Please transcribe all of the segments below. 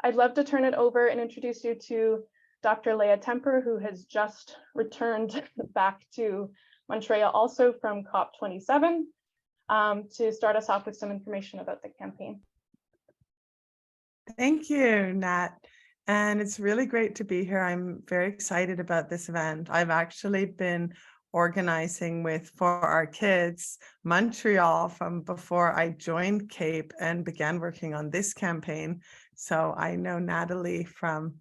I'd love to turn it over and introduce you to Dr. Leah Temper, who has just returned back to Montreal also from COP27, to start us off with some information about the campaign. Thank you, Nat. And it's really great to be here. I'm very excited about this event. I've actually been organizing with For Our Kids Montreal from before I joined CAPE and began working on this campaign. So I know Natalie from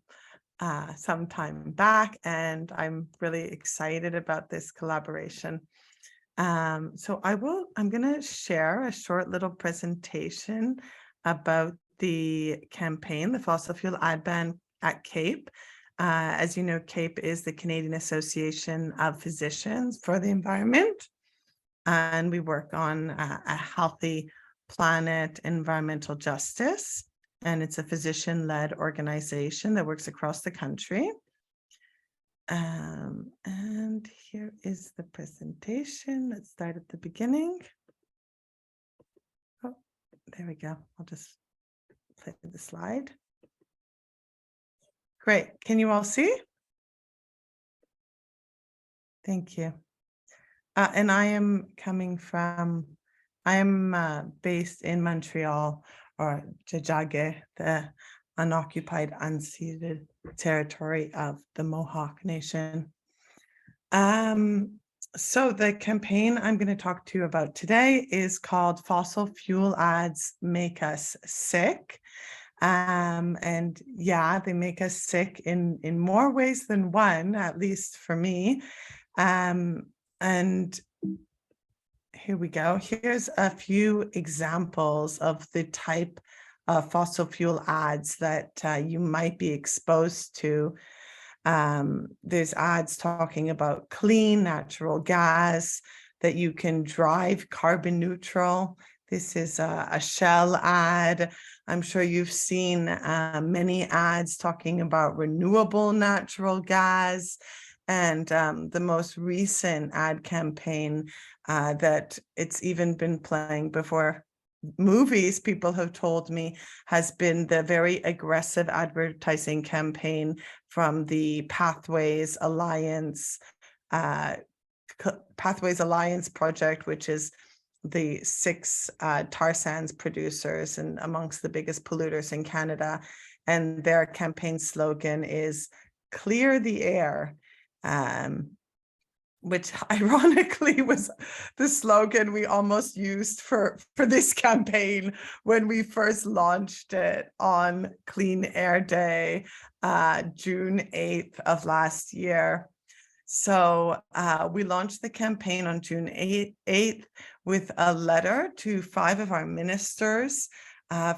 some time back, and I'm really excited about this collaboration. I'm going to share a short little presentation about the campaign, the Fossil Fuel Ad Ban at CAPE. As you know, CAPE is the Canadian Association of Physicians for the Environment, and we work on a healthy planet, environmental justice, and it's a physician-led organization that works across the country. And here is the presentation. Let's start at the beginning. Oh, there we go. I'll just play the slide. Great. Can you all see? Thank you. And I am based in Montreal, or Tiohtià:ke, the unoccupied, unceded territory of the Mohawk Nation. So the campaign I'm going to talk to you about today is called Fossil Fuel Ads Make Us Sick. And yeah, they make us sick in more ways than one, at least for me. And here we go. Here's a few examples of the type of fossil fuel ads that you might be exposed to. There's ads talking about clean natural gas, that you can drive carbon neutral. This is a Shell ad. I'm sure you've seen many ads talking about renewable natural gas. And the most recent ad campaign that it's even been playing before movies, people have told me, has been the very aggressive advertising campaign from the Pathways Alliance project, which is the 6 tar sands producers and amongst the biggest polluters in Canada. And their campaign slogan is "Clear the Air," which ironically was the slogan we almost used for this campaign when we first launched it on Clean Air Day, June 8th of last year. So we launched the campaign on June 8th with a letter to 5 of our ministers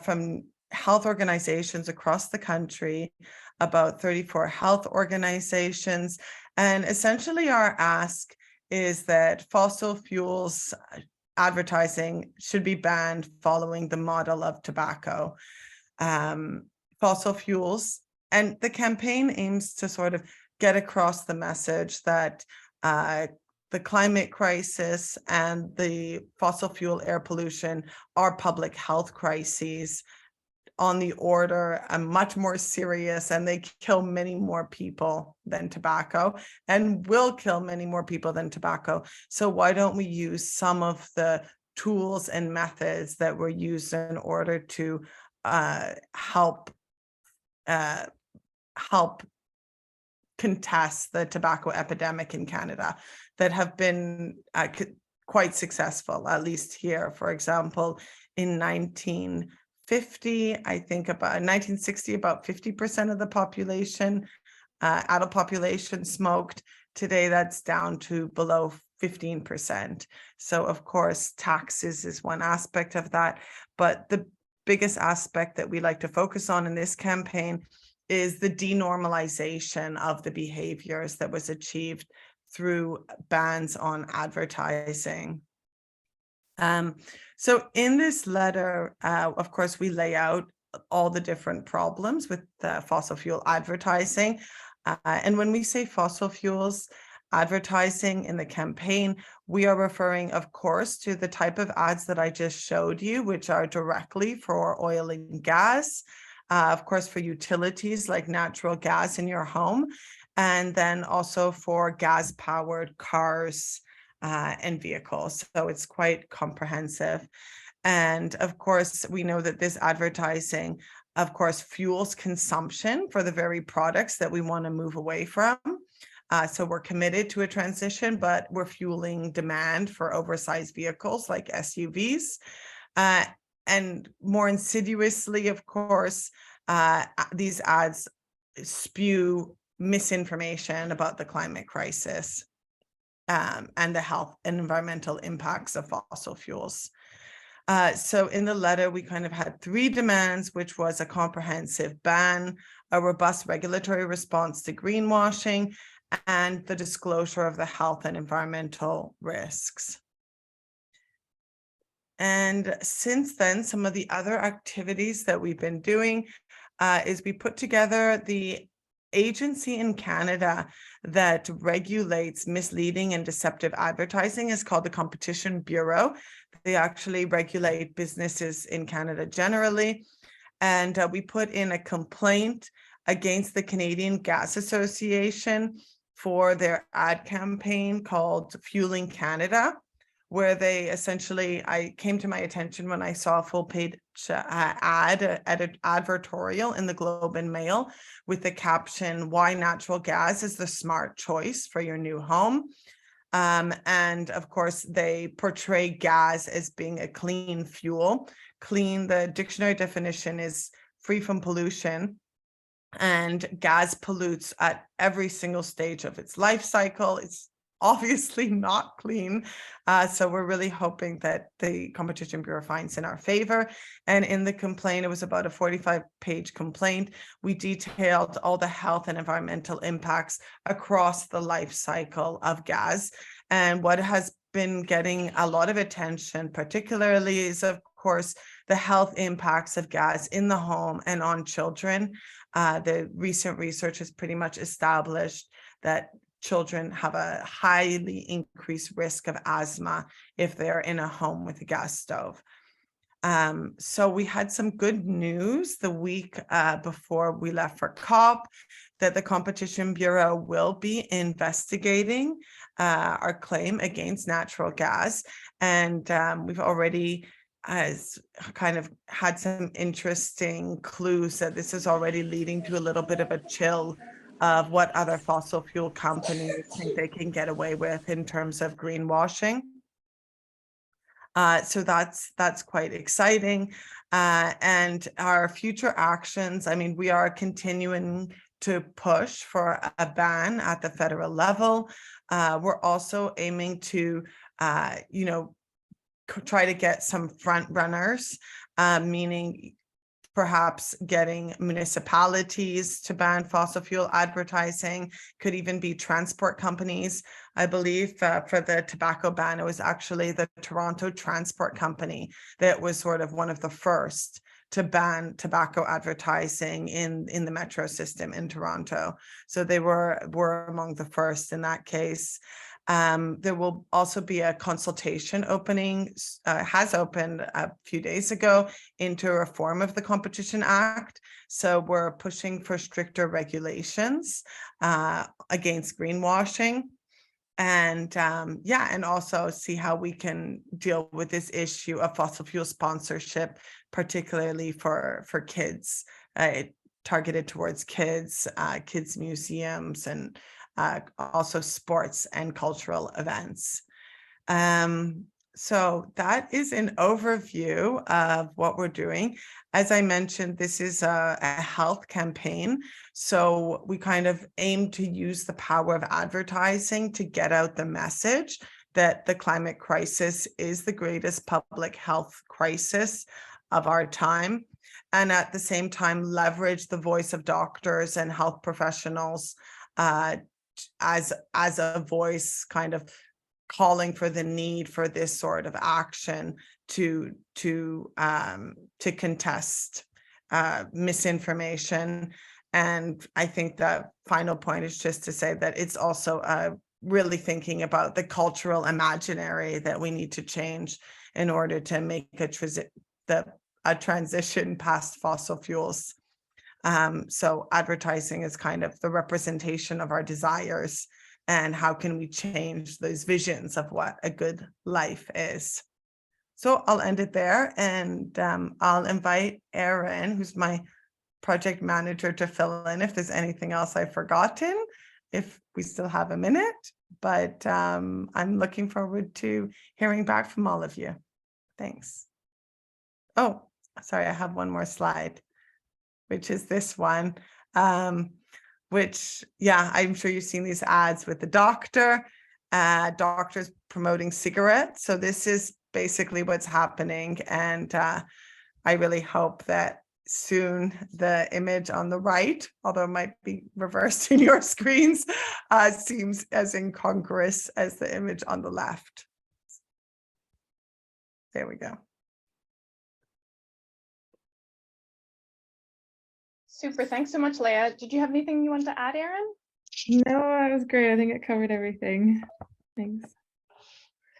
from health organizations across the country, about 34 health organizations. And essentially our ask is that fossil fuels advertising should be banned following the model of tobacco. Fossil fuels, and the campaign aims to sort of get across the message that the climate crisis and the fossil fuel air pollution are public health crises on the order and much more serious, and they kill many more people than tobacco and will kill many more people than tobacco. So why don't we use some of the tools and methods that were used in order to help contest the tobacco epidemic in Canada, that have been quite successful, at least here. For example, in 1950, I think about 1960, about 50% of the population, adult population, smoked. Today, that's down to below 15%. So of course, taxes is one aspect of that. But the biggest aspect that we like to focus on in this campaign is the denormalization of the behaviors that was achieved through bans on advertising. So in this letter, of course, we lay out all the different problems with the fossil fuel advertising. And when we say fossil fuels advertising in the campaign, we are referring, of course, to the type of ads that I just showed you, which are directly for oil and gas. of course, for utilities like natural gas in your home, and then also for gas-powered cars and vehicles. So it's quite comprehensive. And of course, we know that this advertising, of course, fuels consumption for the very products that we want to move away from. So we're committed to a transition, but we're fueling demand for oversized vehicles like SUVs. And more insidiously, of course, these ads spew misinformation about the climate crisis and the health and environmental impacts of fossil fuels. So in the letter, we kind of had 3 demands, which was a comprehensive ban, a robust regulatory response to greenwashing, and the disclosure of the health and environmental risks. And since then, some of the other activities that we've been doing is we put together the agency in Canada that regulates misleading and deceptive advertising is called the Competition Bureau. They actually regulate businesses in Canada generally. And we put in a complaint against the Canadian Gas Association for their ad campaign called Fueling Canada, where they essentially, I came to my attention when I saw a full page advertorial in the Globe and Mail with the caption, "Why natural gas is the smart choice for your new home." And of course, they portray gas as being a clean fuel. Clean, the dictionary definition is free from pollution. And gas pollutes at every single stage of its life cycle. It's obviously not clean. So we're really hoping that the Competition Bureau finds in our favor. And in the complaint, it was about a 45-page complaint. We detailed all the health and environmental impacts across the life cycle of gas. And what has been getting a lot of attention, particularly, is, of course, the health impacts of gas in the home and on children. The recent research has pretty much established that children have a highly increased risk of asthma if they're in a home with a gas stove. So we had some good news the week before we left for COP that the Competition Bureau will be investigating our claim against natural gas. And we've already kind of had some interesting clues that this is already leading to a little bit of a chill of what other fossil fuel companies think they can get away with in terms of greenwashing. So that's quite exciting. And our future actions, I mean, we are continuing to push for a ban at the federal level. We're also aiming to, try to get some front runners, meaning perhaps getting municipalities to ban fossil fuel advertising, could even be transport companies. I believe for the tobacco ban, it was actually the Toronto Transport Company that was sort of one of the first to ban tobacco advertising in the metro system in Toronto. So they were among the first in that case. There will also be a consultation opening, has opened a few days ago into a reform of the Competition Act. So we're pushing for stricter regulations against greenwashing. And and also see how we can deal with this issue of fossil fuel sponsorship, particularly for kids, targeted towards kids, kids museums, and also sports and cultural events. So that is an overview of what we're doing. As I mentioned, this is a health campaign. So we kind of aim to use the power of advertising to get out the message that the climate crisis is the greatest public health crisis of our time. And at the same time, leverage the voice of doctors and health professionals as a voice kind of calling for the need for this sort of action to contest misinformation. And I think the final point is just to say that it's also really thinking about the cultural imaginary that we need to change in order to make a transition past fossil fuels. So advertising is kind of the representation of our desires, and how can we change those visions of what a good life is. So I'll end it there, and I'll invite Erin, who's my project manager, to fill in if there's anything else I've forgotten, if we still have a minute. But I'm looking forward to hearing back from all of you. Thanks. Oh, sorry, I have one more slide, which is this one, which, yeah, I'm sure you've seen these ads with the doctors promoting cigarettes. So this is basically what's happening. And I really hope that soon the image on the right, although it might be reversed in your screens, seems as incongruous as the image on the left. There we go. Super. Thanks so much, Leah. Did you have anything you wanted to add, Erin? No, that was great. I think it covered everything. Thanks.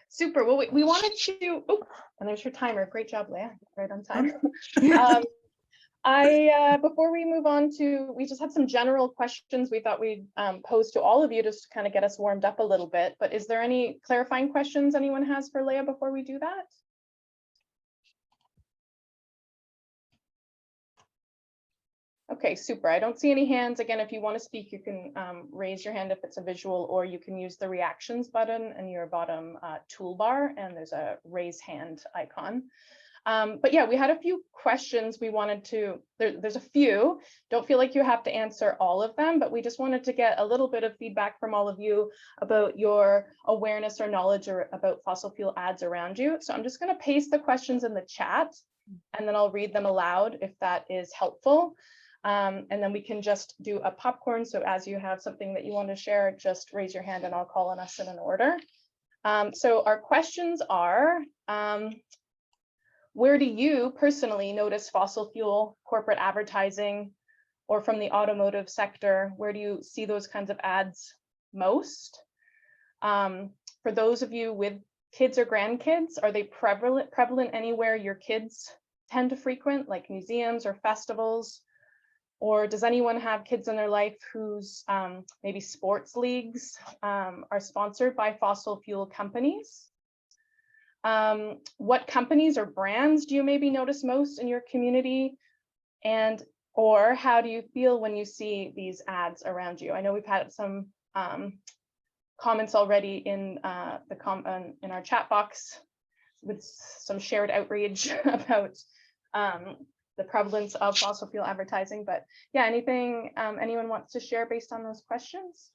Super. Well, we wanted to, oh, and there's your timer. Great job, Leah. Right on time. Before we move on to, we just had some general questions we thought we'd pose to all of you just to kind of get us warmed up a little bit. But is there any clarifying questions anyone has for Leah before we do that? Okay, super. I don't see any hands. Again, if you want to speak, you can raise your hand if it's a visual, or you can use the reactions button in your bottom toolbar, and there's a raise hand icon. But yeah, we had a few questions we wanted to, there's a few, don't feel like you have to answer all of them, but we just wanted to get a little bit of feedback from all of you about your awareness or knowledge or about fossil fuel ads around you. So I'm just going to paste the questions in the chat, and then I'll read them aloud if that is helpful. And then we can just do a popcorn. So as you have something that you want to share, just raise your hand and I'll call on us in an order. So our questions are, where do you personally notice fossil fuel corporate advertising, or from the automotive sector? Where do you see those kinds of ads most? For those of you with kids or grandkids, are they prevalent anywhere your kids tend to frequent, like museums or festivals? Or does anyone have kids in their life whose maybe sports leagues are sponsored by fossil fuel companies? What companies or brands do you maybe notice most in your community? And or how do you feel when you see these ads around you? I know we've had some comments already in in our chat box with some shared outrage about the prevalence of fossil fuel advertising. But yeah, anything anyone wants to share based on those questions?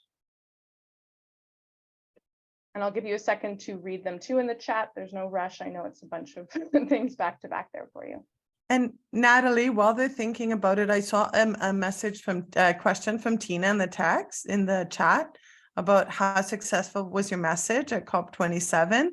And I'll give you a second to read them too in the chat. There's no rush. I know it's a bunch of things back to back there for you. And Natalie, while they're thinking about it, I saw a message from a question from Tina in the text in the chat about how successful was your message at COP27.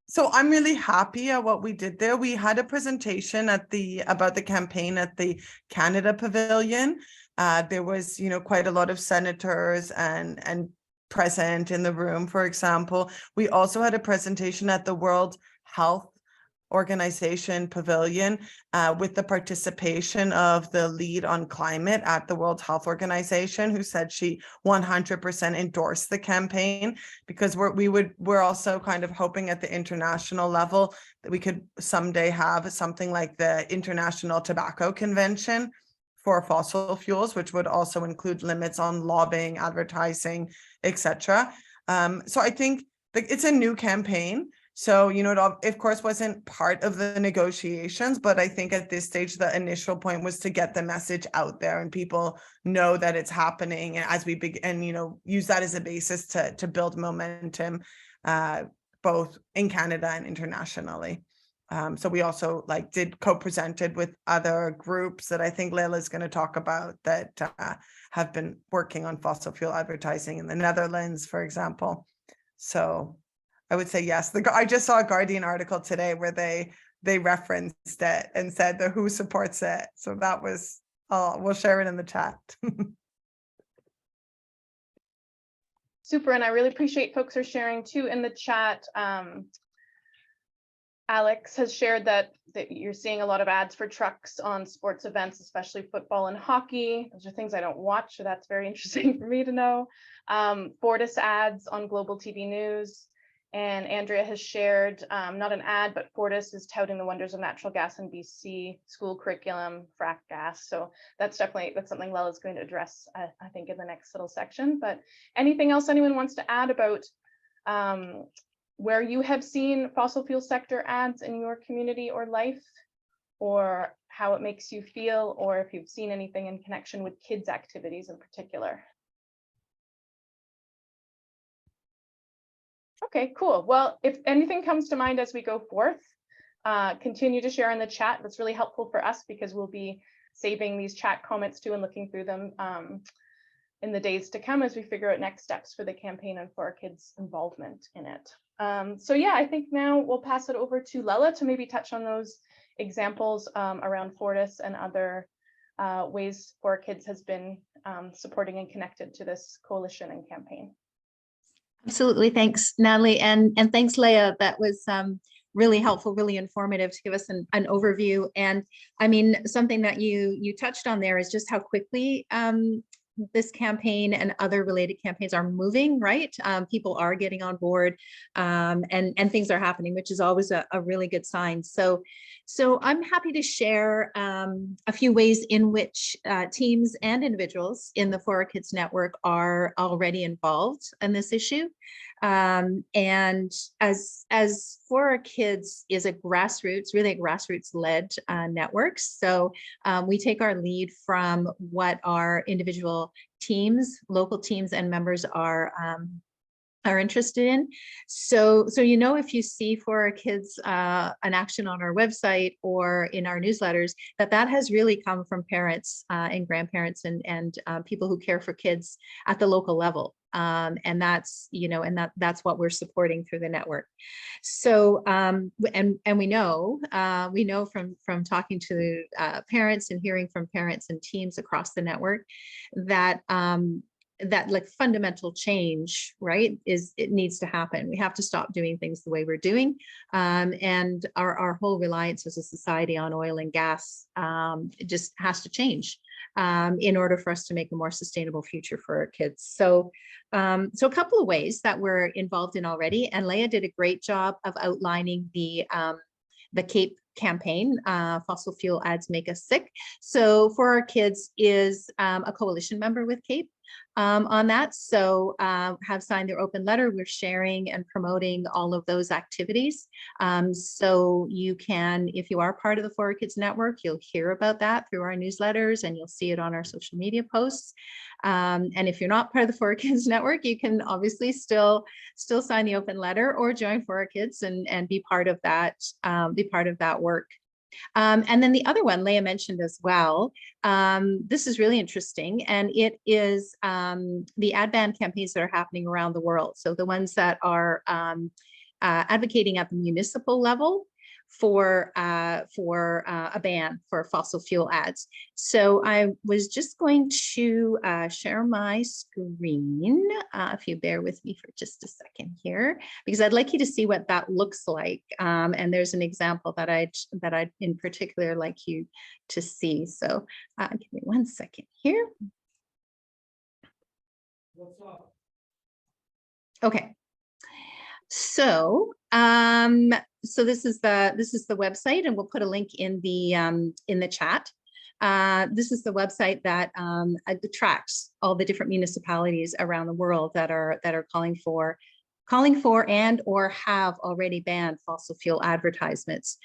So I'm really happy at what we did there. We had a presentation at about the campaign at the Canada Pavilion. There was, quite a lot of senators and present in the room, for example. We also had a presentation at the World Health Organization Pavilion with the participation of the lead on climate at the World Health Organization, who said she 100% endorsed the campaign, because we're also kind of hoping at the international level that we could someday have something like the International Tobacco Convention for fossil fuels, which would also include limits on lobbying, advertising, etc. So I think it's a new campaign. So, it of course wasn't part of the negotiations, but I think at this stage, the initial point was to get the message out there and people know that it's happening, and as we begin, use that as a basis to build momentum, both in Canada and internationally. So we also did co-presented with other groups that I think Leila's going to talk about that have been working on fossil fuel advertising in the Netherlands, for example. So I would say yes. I just saw a Guardian article today where they referenced it and said the WHO supports it. So that was, we'll share it in the chat. Super, and I really appreciate folks are sharing too in the chat. Alex has shared that you're seeing a lot of ads for trucks on sports events, especially football and hockey. Those are things I don't watch, so that's very interesting for me to know. Fortis ads on Global TV News. And Andrea has shared, not an ad, but Fortis is touting the wonders of natural gas in BC school curriculum, frack gas. So that's something Lela's going to address, I think, in the next little section. But anything else anyone wants to add about where you have seen fossil fuel sector ads in your community or life, or how it makes you feel, or if you've seen anything in connection with kids' activities in particular? Okay, cool. Well, if anything comes to mind as we go forth, continue to share in the chat. That's really helpful for us because we'll be saving these chat comments too and looking through them in the days to come as we figure out next steps for the campaign and for our kids' involvement in it. So yeah, I think now we'll pass it over to Lela to maybe touch on those examples around Fortis and other ways 4Kids has been supporting and connected to this coalition and campaign. Absolutely. Thanks, Natalie. And thanks, Leah. That was really helpful, really informative to give us an overview. And I mean, something that you touched on there is just how quickly this campaign and other related campaigns are moving, right? People are getting on board and things are happening, which is always a really good sign. So I'm happy to share a few ways in which teams and individuals in the 4Kids Network are already involved in this issue. And as 4Kids is a grassroots, really a grassroots-led network. So we take our lead from what our individual teams, local teams and members are interested in. So you know, if you see 4Kids an action on our website or in our newsletters, that has really come from parents and grandparents and people who care for kids at the local level. And that's, you know, and that's what we're supporting through the network. So and we know from talking to parents and hearing from parents and teams across the network that that like fundamental change, right, it needs to happen. We have to stop doing things the way we're doing. And our whole reliance as a society on oil and gas it just has to change in order for us to make a more sustainable future for our kids. So a couple of ways that we're involved in already, and Leah did a great job of outlining the CAPE campaign, Fossil Fuel Ads Make Us Sick. So 4Kids is a coalition member with CAPE on that. So have signed their open letter. We're sharing and promoting all of those activities. So you can, if you are part of the 4Kids Network, you'll hear about that through our newsletters and you'll see it on our social media posts. And if you're not part of the 4Kids Network, you can obviously still sign the open letter or join 4Kids and be part of that work. And then the other one Leah mentioned as well, this is really interesting, and it is the ad ban campaigns that are happening around the world. So the ones that are advocating at the municipal level for a ban for fossil fuel ads. So I was just going to share my screen, if you bear with me for just a second here, because I'd like you to see what that looks like. And there's an example that I'd in particular like you to see. So give me 1 second here. What's up? Okay. So so this is the website, and we'll put a link in the chat. This is the website that tracks all the different municipalities around the world that are calling for and or have already banned fossil fuel advertisements.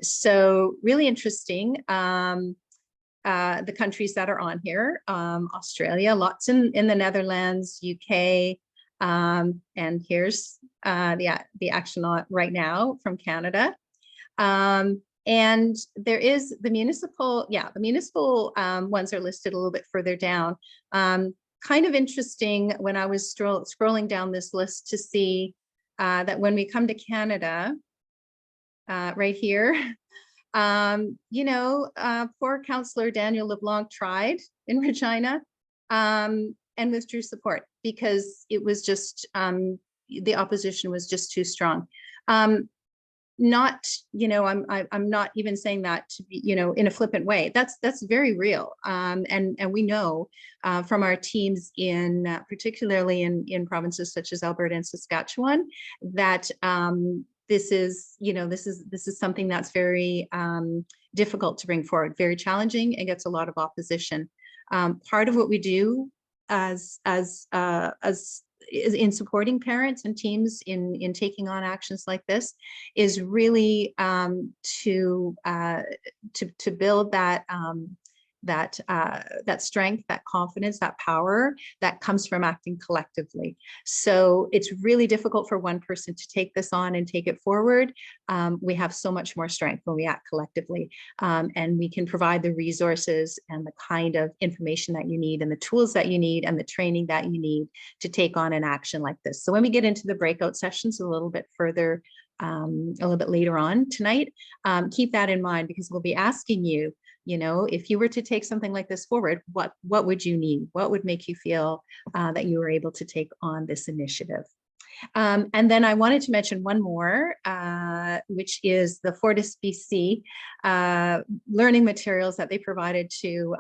So really interesting. The countries that are on here: Australia, lots in the Netherlands, UK. And here's the action right now from Canada. And there is the municipal, the municipal ones are listed a little bit further down. Kind of interesting when I was scrolling down this list to see that when we come to Canada, right here, you know, poor Councillor Daniel LeBlanc tried in Regina and withdrew support because it was just, the opposition was just too strong. not, I'm not even saying that to be, in a flippant way. That's very real. And we know from our teams particularly in provinces such as Alberta and Saskatchewan, that this is something that's very difficult to bring forward, very challenging, and gets a lot of opposition. Part of what we do as in supporting parents and teams in taking on actions like this is really to build that strength, that confidence, that power that comes from acting collectively. So it's really difficult for one person to take this on and take it forward. We have so much more strength when we act collectively, and we can provide the resources and the kind of information that you need and the tools that you need and the training that you need to take on an action like this. So when we get into the breakout sessions a little bit further, a little bit later on tonight, keep that in mind, because we'll be asking you, if you were to take something like this forward, what would you need? What would make you feel that you were able to take on this initiative? And then I wanted to mention one more, which is the Fortis BC learning materials that they provided to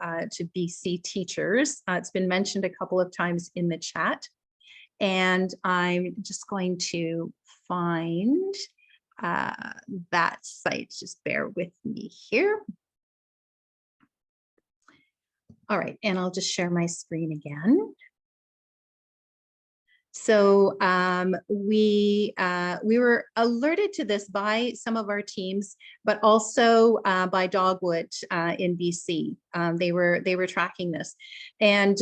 BC teachers. It's been mentioned a couple of times in the chat, and I'm just going to find that site. Just bear with me here. All right, and I'll just share my screen again. So we were alerted to this by some of our teams, but also by Dogwood in BC. They were tracking this, and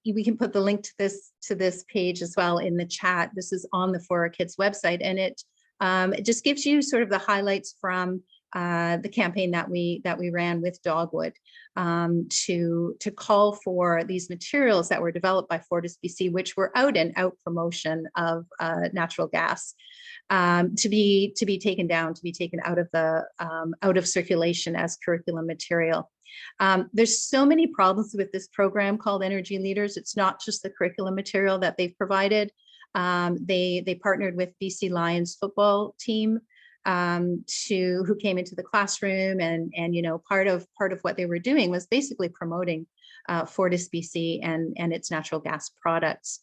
we can put the link to this page as well in the chat. This is on the For Our Kids website, and it just gives you sort of the highlights from the campaign that we ran with Dogwood to call for these materials that were developed by Fortis BC, which were out promotion of natural gas, to be taken down, to be taken out of circulation as curriculum material. There's so many problems with this program called Energy Leaders. It's not just the curriculum material that they've provided. They partnered with BC Lions football team who came into the classroom, and part of what they were doing was basically promoting Fortis BC and its natural gas products.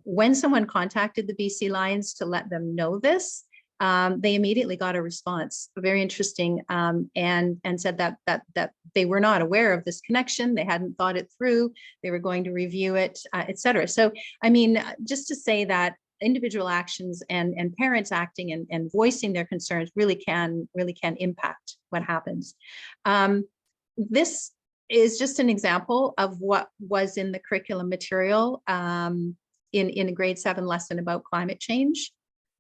When someone contacted the BC Lions to let them know this, they immediately got a response, very interesting, and said that they were not aware of this connection. They hadn't thought it through. They were going to review it, etc. So, I mean, just to say that individual actions and parents acting and voicing their concerns really can impact what happens. This is just an example of what was in the curriculum material in a grade 7 lesson about climate change.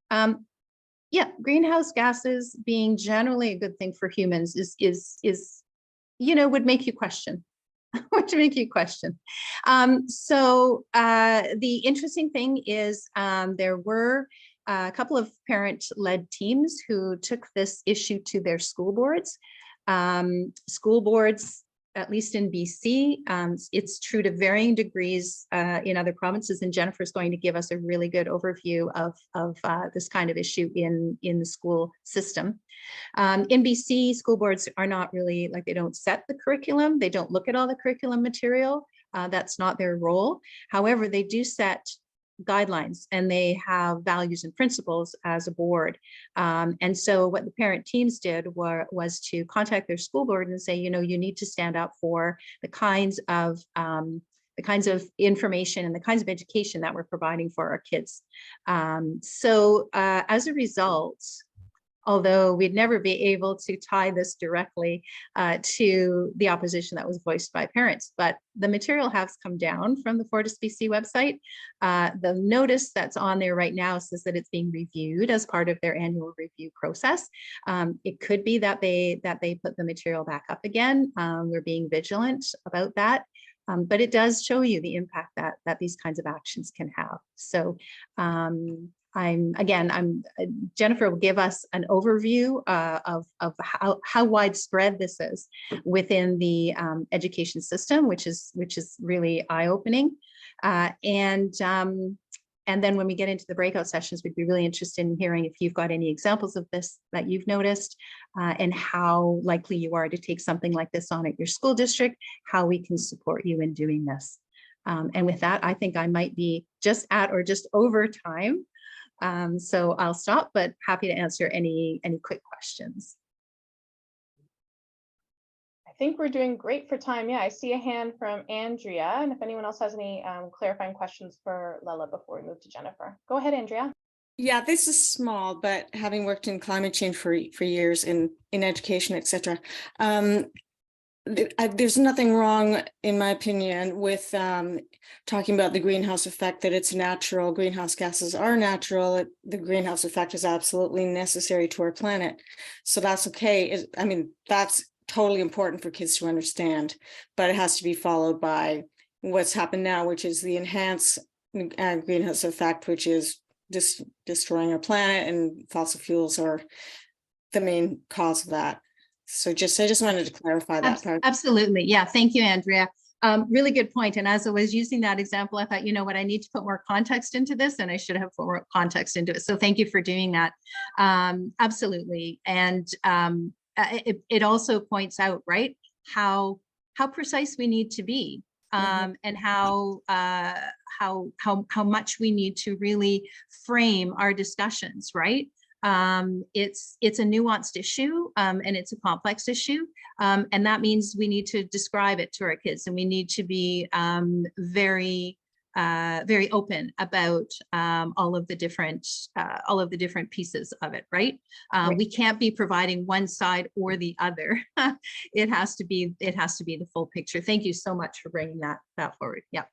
Yeah, greenhouse gases being generally a good thing for humans is would make you question. Which make you question. So the interesting thing is there were a couple of parent-led teams who took this issue to their school boards. School boards, at least in BC, it's true to varying degrees in other provinces, and Jennifer's going to give us a really good overview of this kind of issue in the school system. In BC, school boards are not really, like, they don't set the curriculum, they don't look at all the curriculum material, that's not their role. However, they do set guidelines and they have values and principles as a board. And so what the parent teams did was to contact their school board and say, you need to stand up for the kinds of information and the kinds of education that we're providing for our kids. So as a result, although we'd never be able to tie this directly to the opposition that was voiced by parents, but the material has come down from the Fortis BC website. The notice that's on there right now says that it's being reviewed as part of their annual review process. It could be that they put the material back up again. We're being vigilant about that. But it does show you the impact that these kinds of actions can have. So Jennifer will give us an overview of how widespread this is within the education system, which is really eye-opening. And And then when we get into the breakout sessions, we'd be really interested in hearing if you've got any examples of this that you've noticed, and how likely you are to take something like this on at your school district, how we can support you in doing this. And with that, I think I might be just at or just over time. So I'll stop, but happy to answer any quick questions. I think we're doing great for time. Yeah, I see a hand from Andrea. And if anyone else has any clarifying questions for Lela before we move to Jennifer. Go ahead, Andrea. Yeah, this is small, but having worked in climate change for years in education, etc., there's nothing wrong, in my opinion, with talking about the greenhouse effect, that it's natural. Greenhouse gases are natural. The greenhouse effect is absolutely necessary to our planet. So that's okay. I mean, that's totally important for kids to understand, but it has to be followed by what's happened now, which is the enhanced greenhouse effect, which is just destroying our planet, and fossil fuels are the main cause of that. So I just wanted to clarify that part. Absolutely. Yeah. Thank you, Andrea. Really good point. And as I was using that example, I thought, you know what, I need to put more context into this, and I should have put more context into it. So thank you for doing that. Absolutely. And it also points out, right, how precise we need to be, and how much we need to really frame our discussions, right? It's a nuanced issue, and it's a complex issue. And that means we need to describe it to our kids, and we need to be very open about all of the different pieces of it, right? We can't be providing one side or the other. It has to be the full picture. Thank you so much for bringing that forward. Yeah.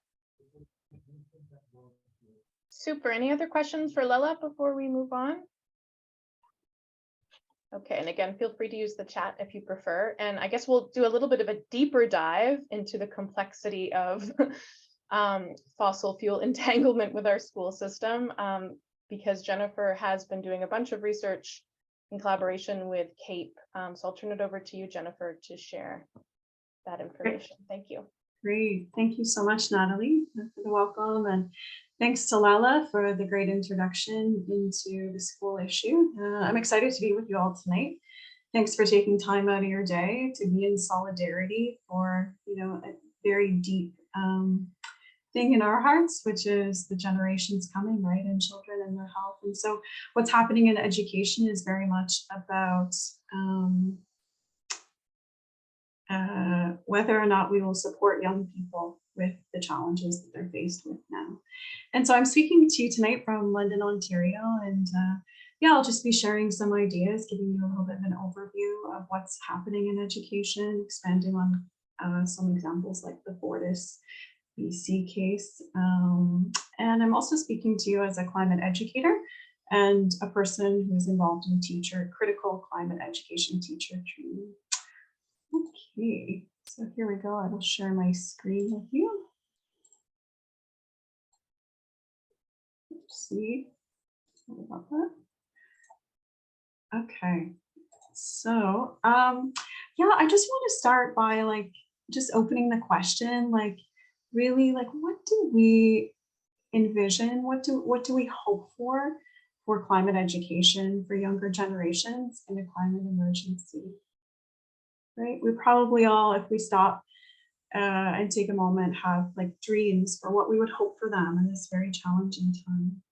Super. Any other questions for Lela before we move on? Okay, and again, feel free to use the chat if you prefer. And I guess we'll do a little bit of a deeper dive into the complexity of fossil fuel entanglement with our school system, because Jennifer has been doing a bunch of research in collaboration with CAPE. So I'll turn it over to you, Jennifer, to share that information. Thank you. Great. Thank you so much, Natalie, for the welcome. And thanks to Lela for the great introduction into the school issue. I'm excited to be with you all tonight. Thanks for taking time out of your day to be in solidarity for, a very deep thing in our hearts, which is the generations coming, right, and children and their health. And so what's happening in education is very much about whether or not we will support young people with the challenges that they're faced with now. And so I'm speaking to you tonight from London, Ontario, and yeah, I'll just be sharing some ideas, giving you a little bit of an overview of what's happening in education, expanding on some examples like the Fortis BC case. And I'm also speaking to you as a climate educator and a person who's involved in critical climate education teacher training. Okay, so here we go. I will share my screen with you. Let's see. Sorry about that. Okay, so yeah, I just want to start by just opening the question, really, what do we envision? What do we hope for climate education for younger generations in a climate emergency? Right, we probably all, if we stop and take a moment, have dreams for what we would hope for them in this very challenging time.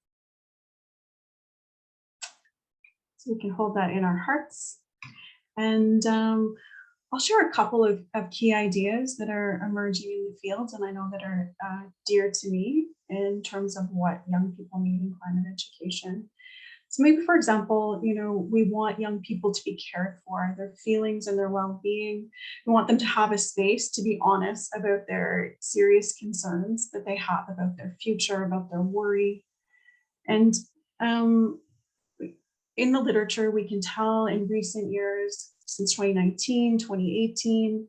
So we can hold that in our hearts. And I'll share a couple of key ideas that are emerging in the field, and I know that are dear to me in terms of what young people need in climate education. So maybe, for example, we want young people to be cared for, their feelings and their well-being. We want them to have a space to be honest about their serious concerns that they have about their future, about their worry. And in the literature, we can tell in recent years, since 2019, 2018,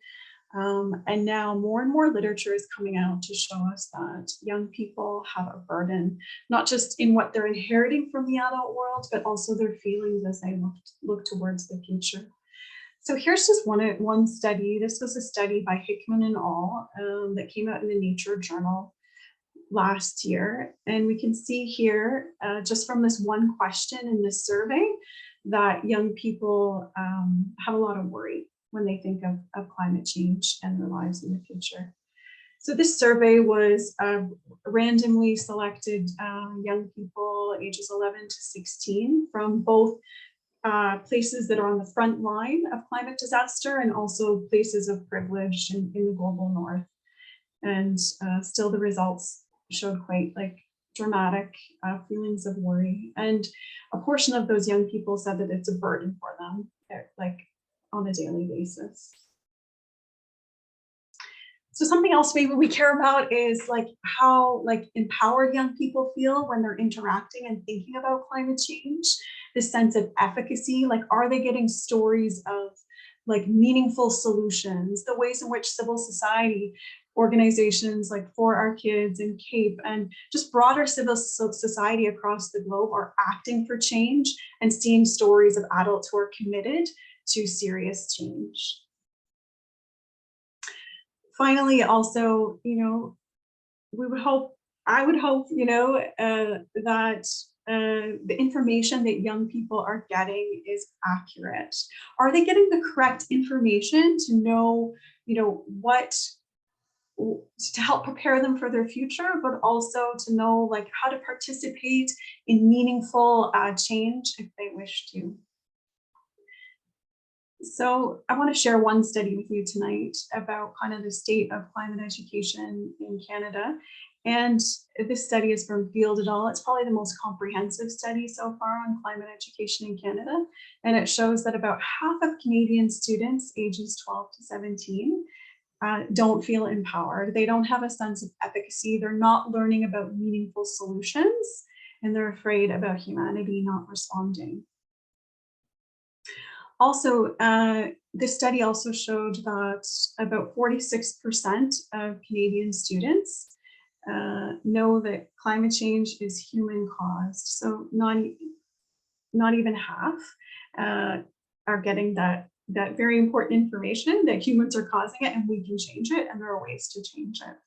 and now more and more literature is coming out to show us that young people have a burden, not just in what they're inheriting from the adult world, but also their feelings as they look towards the future. So here's just one study. This was a study by Hickman and al. That came out in the Nature journal. last year. And we can see here, just from this one question in this survey, that young people have a lot of worry when they think of climate change and their lives in the future. So this survey was randomly selected young people ages 11 to 16 from both places that are on the front line of climate disaster and also places of privilege in the global north. And still the results showed quite like dramatic feelings of worry. And a portion of those young people said that it's a burden for them, like on a daily basis. So something else maybe we care about is like how like empowered young people feel when they're interacting and thinking about climate change, this sense of efficacy, like are they getting stories of like meaningful solutions, the ways in which civil society organizations like For Our Kids and CAPE and just broader civil society across the globe are acting for change and seeing stories of adults who are committed to serious change. Finally, also, you know, I would hope, you know, that the information that young people are getting is accurate. Are they getting the correct information to know, you know, to help prepare them for their future, but also to know like how to participate in meaningful change if they wish to. So I want to share one study with you tonight about kind of the state of climate education in Canada. And this study is from Field et al. It's probably the most comprehensive study so far on climate education in Canada. And it shows that about half of Canadian students ages 12 to 17 don't feel empowered. They don't have a sense of efficacy. They're not learning about meaningful solutions, and they're afraid about humanity not responding. Also, this study also showed that about 46% of Canadian students know that climate change is human caused. So not even half are getting that very important information that humans are causing it and we can change it, and there are ways to change it.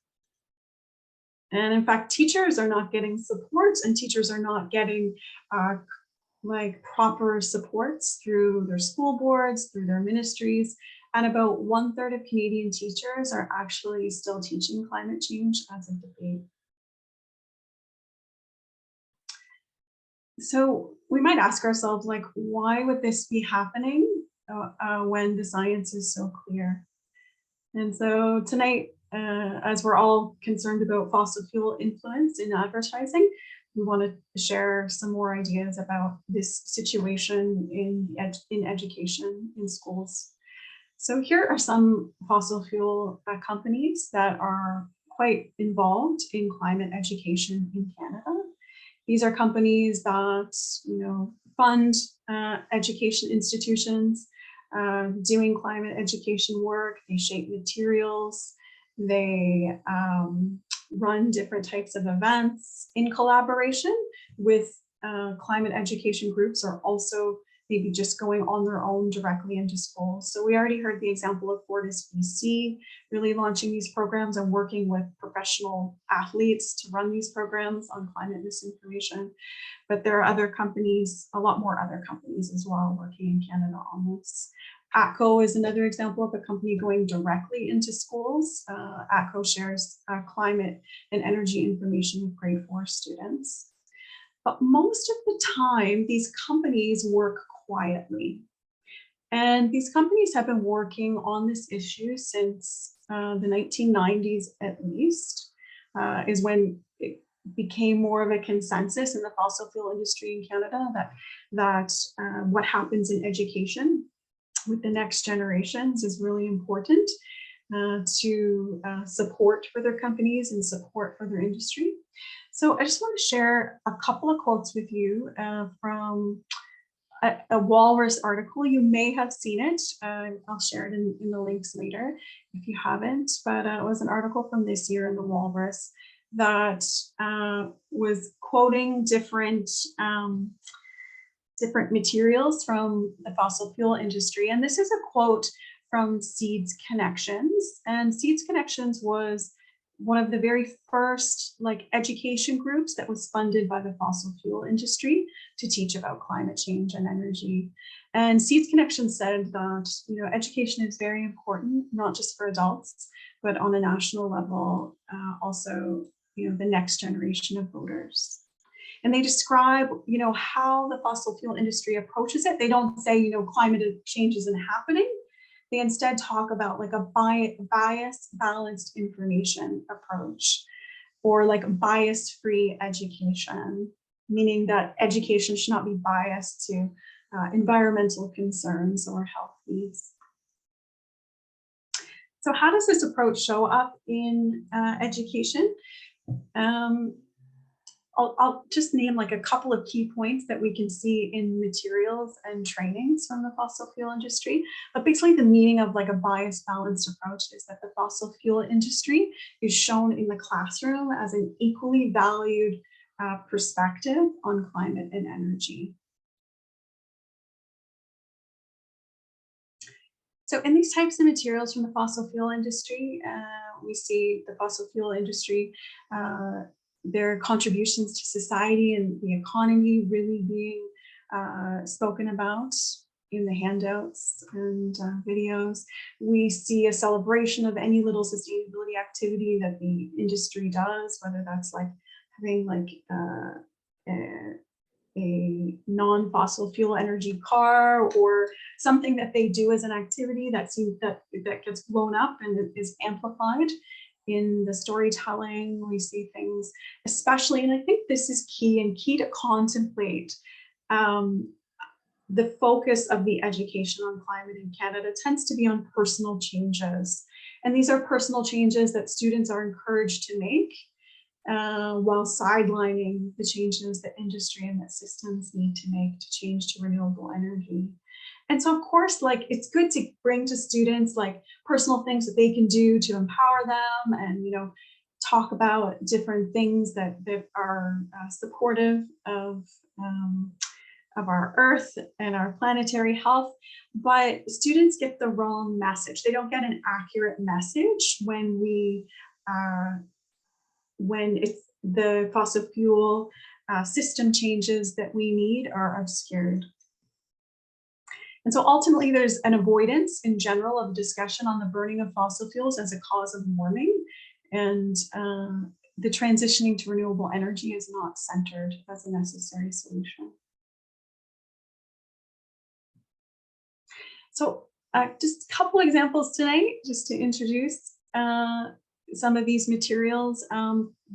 And in fact, teachers are not getting support, and teachers are not getting like proper supports through their school boards, through their ministries. And about 1/3 of Canadian teachers are actually still teaching climate change as a debate. So we might ask ourselves, like, why would this be happening when the science is so clear? And so tonight, as we're all concerned about fossil fuel influence in advertising, we want to share some more ideas about this situation in education in schools. So here are some fossil fuel companies that are quite involved in climate education in Canada. These are companies that, you know, fund education institutions doing climate education work. They shape materials. They run different types of events in collaboration with climate education groups, or also maybe just going on their own directly into schools. So we already heard the example of Fortis BC really launching these programs and working with professional athletes to run these programs on climate misinformation. But there are other companies, a lot more other companies as well, working in Canada on this. ATCO is another example of a company going directly into schools. ATCO shares climate and energy information with grade 4 students. But most of the time, these companies work quietly. And these companies have been working on this issue since the 1990s at least, is when it became more of a consensus in the fossil fuel industry in Canada that what happens in education with the next generations is really important to support for their companies and support for their industry. So I just want to share a couple of quotes with you from a Walrus article. You may have seen it. I'll share it in the links later if you haven't, but it was an article from this year in the Walrus that was quoting different materials from the fossil fuel industry. And this is a quote from Seeds Connections. And Seeds Connections was one of the very first like education groups that was funded by the fossil fuel industry to teach about climate change and energy. And Seeds Connection said that, you know, education is very important, not just for adults, but on a national level, also, you know, the next generation of voters. And they describe, you know, how the fossil fuel industry approaches it. They don't say, you know, climate change isn't happening. They instead talk about like a bias balanced information approach, or like bias-free education, meaning that education should not be biased to environmental concerns or health needs. So how does this approach show up in education? I'll just name like a couple of key points that we can see in materials and trainings from the fossil fuel industry. But basically the meaning of like a bias balanced approach is that the fossil fuel industry is shown in the classroom as an equally valued perspective on climate and energy. So in these types of materials from the fossil fuel industry, we see the fossil fuel industry, their contributions to society and the economy really being spoken about in the handouts and videos. We see a celebration of any little sustainability activity that the industry does, whether that's like having like a non-fossil fuel energy car, or something that they do as an activity that seems that gets blown up and is amplified in the storytelling. We see things, especially, and I think this is key to contemplate, the focus of the education on climate in Canada tends to be on personal changes. And these are personal changes that students are encouraged to make, while sidelining the changes that industry and that systems need to make to change to renewable energy. And so of course, like, it's good to bring to students like personal things that they can do to empower them, and, you know, talk about different things that are supportive of our Earth and our planetary health. But students get the wrong message. They don't get an accurate message when it's the fossil fuel system changes that we need are obscured. And so ultimately, there's an avoidance in general of discussion on the burning of fossil fuels as a cause of warming, and the transitioning to renewable energy is not centered as a necessary solution. So just a couple examples tonight, just to introduce some of these materials.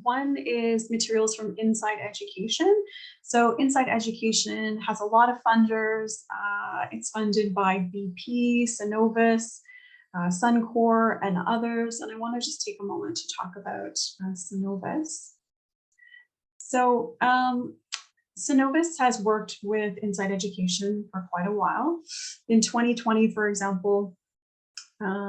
One is materials from Inside Education. So Inside Education has a lot of funders. It's funded by BP, Cenovus, Suncor, and others. And I want to just take a moment to talk about Cenovus. So Cenovus has worked with Inside Education for quite a while. In 2020, for example,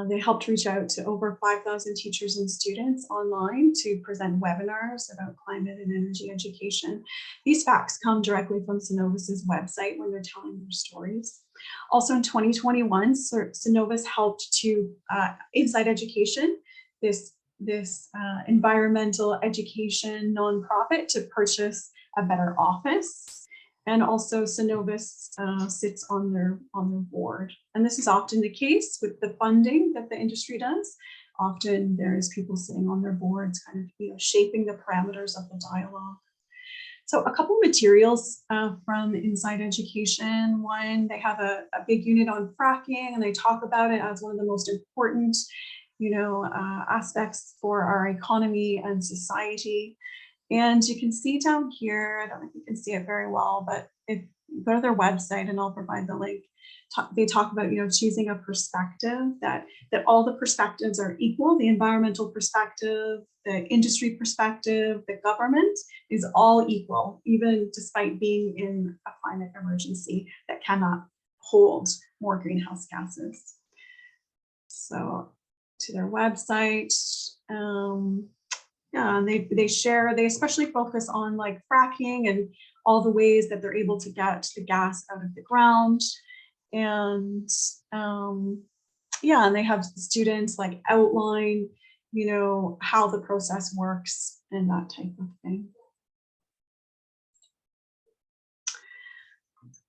they helped reach out to over 5,000 teachers and students online to present webinars about climate and energy education. These facts come directly from Cenovus's website when they're telling their stories. Also in 2021, Cenovus helped to Inside Education, this environmental education nonprofit, to purchase a better office. And also Cenovus sits on their board. And this is often the case with the funding that the industry does. Often there's people sitting on their boards, kind of, you know, shaping the parameters of the dialogue. So a couple materials from Inside Education. One, they have a big unit on fracking, and they talk about it as one of the most important, you know, aspects for our economy and society. And you can see down here, I don't know if you can see it very well, but if you go to their website, and I'll provide the link, they talk about, you know, choosing a perspective, that all the perspectives are equal. The environmental perspective, the industry perspective, the government is all equal, even despite being in a climate emergency that cannot hold more greenhouse gases. So to their website, yeah, and they especially focus on like fracking and all the ways that they're able to get the gas out of the ground. And yeah, and they have students like outline, you know, how the process works and that type of thing.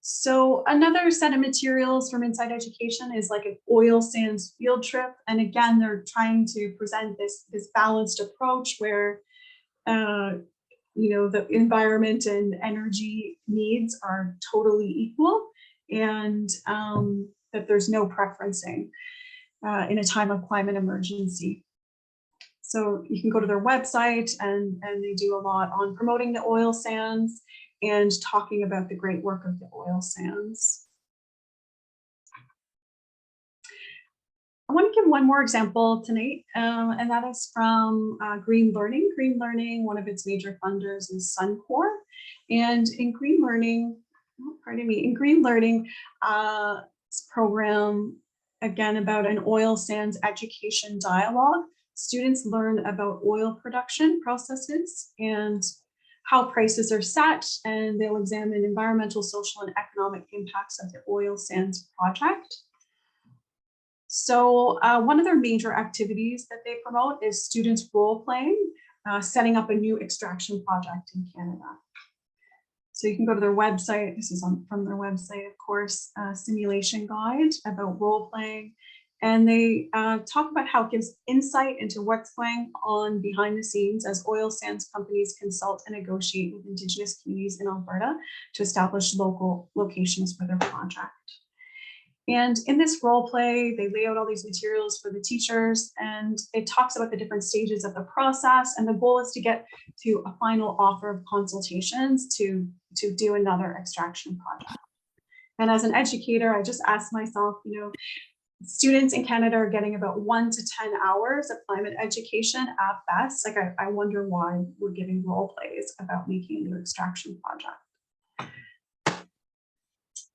So another set of materials from Inside Education is like an oil sands field trip. And again, they're trying to present this balanced approach where, you know, the environment and energy needs are totally equal, and that there's no preferencing in a time of climate emergency. So you can go to their website, and they do a lot on promoting the oil sands and talking about the great work of the oil sands. I want to give one more example tonight, and that is from Green Learning. Green Learning, one of its major funders is Suncor. And in Green Learning, in Green Learning program, again, about an oil sands education dialogue, students learn about oil production processes and how prices are set, and they'll examine environmental, social, and economic impacts of the oil sands project. So one of their major activities that they promote is students role playing, setting up a new extraction project in Canada. So you can go to their website. This is from their website, of course, simulation guide about role playing. And they talk about how it gives insight into what's going on behind the scenes as oil sands companies consult and negotiate with Indigenous communities in Alberta to establish local locations for their project. And in this role play, they lay out all these materials for the teachers, and it talks about the different stages of the process. And the goal is to get to a final offer of consultations to do another extraction project. And as an educator, I just asked myself, you know, students in Canada are getting about 1 to 10 hours of climate education at best. Like, I wonder why we're giving role plays about making a new extraction project.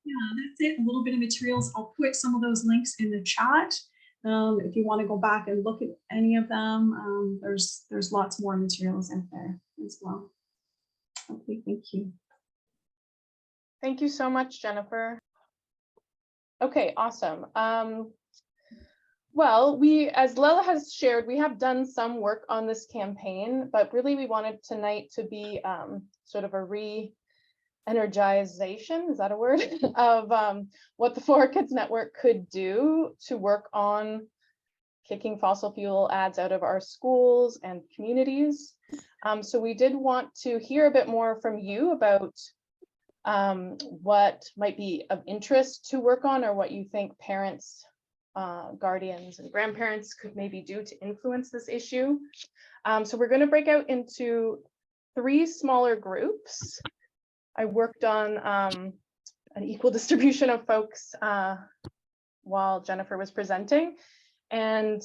Yeah, that's it. A little bit of materials. I'll put some of those links in the chat. If you want to go back and look at any of them, there's lots more materials out there as well. Okay, thank you. Thank you so much, Jennifer. Okay, awesome. Well, as Lela has shared, we have done some work on this campaign, but really we wanted tonight to be sort of a re-energization, is that a word, of what the For Kids Network could do to work on kicking fossil fuel ads out of our schools and communities. So we did want to hear a bit more from you about what might be of interest to work on, or what you think parents, guardians, and grandparents could maybe do to influence this issue. So we're going to break out into 3 smaller groups. I worked on an equal distribution of folks while Jennifer was presenting, and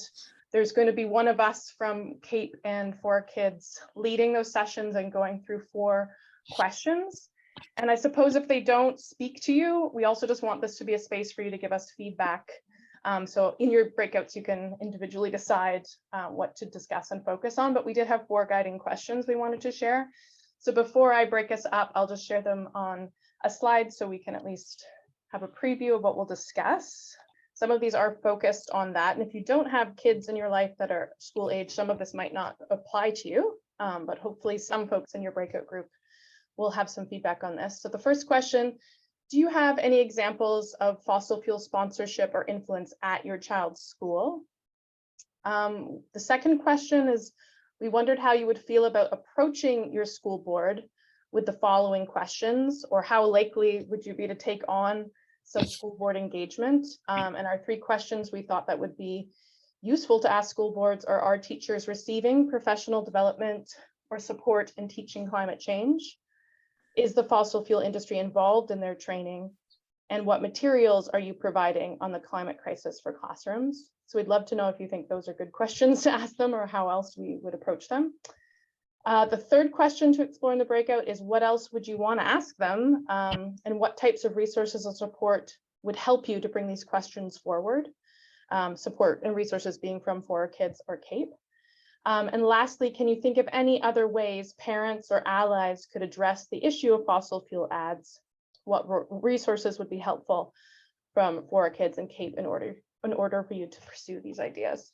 there's going to be one of us from CAPE and For Kids leading those sessions and going through 4 questions. And I suppose if they don't speak to you, we also just want this to be a space for you to give us feedback. So in your breakouts, you can individually decide what to discuss and focus on, but we did have 4 guiding questions we wanted to share. So before I break us up, I'll just share them on a slide so we can at least have a preview of what we'll discuss. Some of these are focused on that. And if you don't have kids in your life that are school age, some of this might not apply to you, but hopefully some folks in your breakout group will have some feedback on this. So the first question, do you have any examples of fossil fuel sponsorship or influence at your child's school? The second question is, we wondered how you would feel about approaching your school board with the following questions, or how likely would you be to take on some school board engagement? And our 3 questions we thought that would be useful to ask school boards are teachers receiving professional development or support in teaching climate change? Is the fossil fuel industry involved in their training? And what materials are you providing on the climate crisis for classrooms? So we'd love to know if you think those are good questions to ask them, or how else we would approach them. The third question to explore in the breakout is, what else would you want to ask them? And what types of resources and support would help you to bring these questions forward? Support and resources being from For Kids or CAPE. And lastly, can you think of any other ways parents or allies could address the issue of fossil fuel ads? What resources would be helpful from For Kids and CAPE in order for you to pursue these ideas?